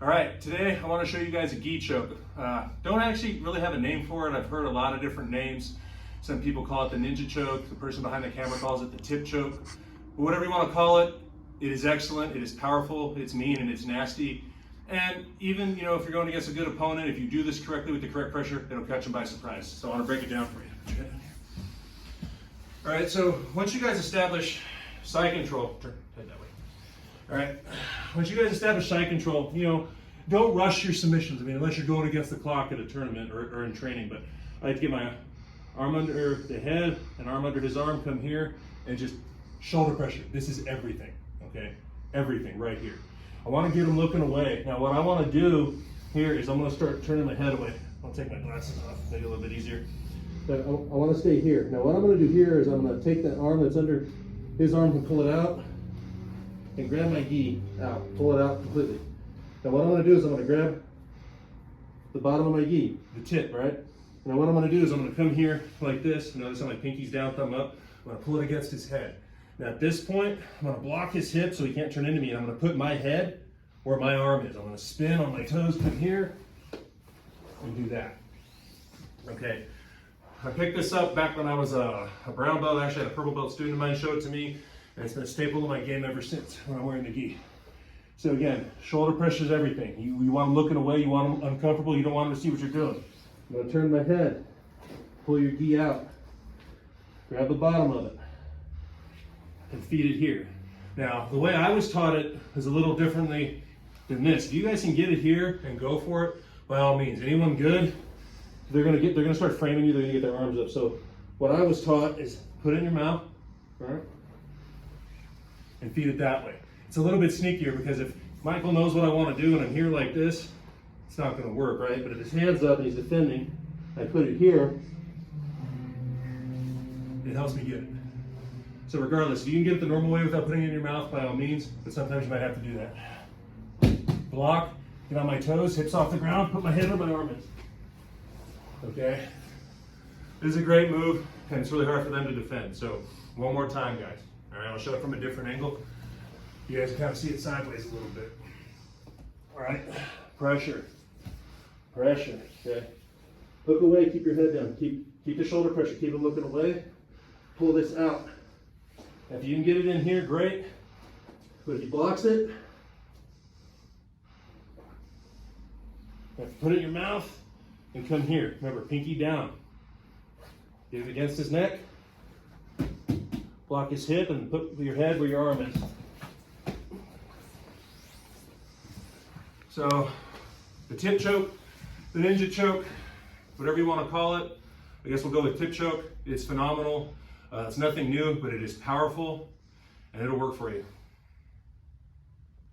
All right, today I want to show you guys a gi choke. Don't actually really have a name for it. I've heard a lot of different names. Some people call it the ninja choke. The person behind the camera calls it the tip choke. But whatever you want to call it, it is excellent, it is powerful, it's mean, and it's nasty. And even, if you're going against a good opponent, if you do this correctly with the correct pressure, it'll catch them by surprise. So I want to break it down for you. All right, so once you guys establish side control, turn head that way. All right, once you guys establish side control, don't rush your submissions. I mean, unless you're going against the clock at a tournament or in training, but I like to get my arm under the head and arm under his arm, come here, and just shoulder pressure. This is everything, okay? Everything right here. I want to get him looking away. Now, what I want to do here is I'm going to start turning my head away. I'll take my glasses off, make it a little bit easier. But I want to stay here. Now, what I'm going to do here is I'm going to take that arm that's under his arm and pull it out and grab my gi out, pull it out completely. Now, what I'm going to do is I'm going to grab the bottom of my gi, the tip, right? Now, what I'm going to do is I'm going to come here like this. Notice how my pinky's down, thumb up. I'm going to pull it against his head. Now, at this point, I'm going to block his hip so he can't turn into me, and I'm going to put my head where my arm is. I'm going to spin on my toes, come here, and do that. Okay. I picked this up back when I was a brown belt. Actually, I had a purple belt student of mine show it to me, and it's been a staple of my game ever since when I'm wearing the gi. So again, shoulder pressure is everything. You want them looking away, you want them uncomfortable, you don't want them to see what you're doing. I'm going to turn my head, pull your gi out, grab the bottom of it, and feed it here. Now, the way I was taught it is a little differently than this. If you guys can get it here and go for it, by all means. Anyone good? They're gonna start framing you. They're gonna get their arms up. So, what I was taught is put it in your mouth, right, and feed it that way. It's a little bit sneakier because if Michael knows what I want to do and I'm here like this, it's not gonna work, right? But if his hand's up and he's defending, I put it here. It helps me get it. So regardless, if you can get it the normal way without putting it in your mouth, by all means, but sometimes you might have to do that. Block, get on my toes, hips off the ground, put my head where my arm is. Okay? This is a great move, and it's really hard for them to defend. So one more time, guys. All right, I'll show it from a different angle. You guys can kind of see it sideways a little bit. All right, pressure, pressure, okay? Look away, keep your head down. Keep the shoulder pressure, keep it looking away. Pull this out. If you can get it in here, great. But if he blocks it, you have to put it in your mouth and come here. Remember, pinky down. Get it against his neck. Block his hip and put your head where your arm is. So, the tip choke, the ninja choke, whatever you want to call it. I guess we'll go with tip choke. It's phenomenal. It's nothing new, but it is powerful, and it'll work for you.